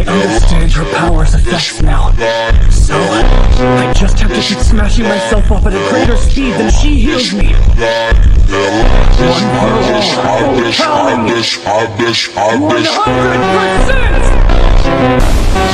understand her power's effects now. So, I just have to keep smashing myself up at a greater speed than she heals me. One for all, overpowering me. 100%!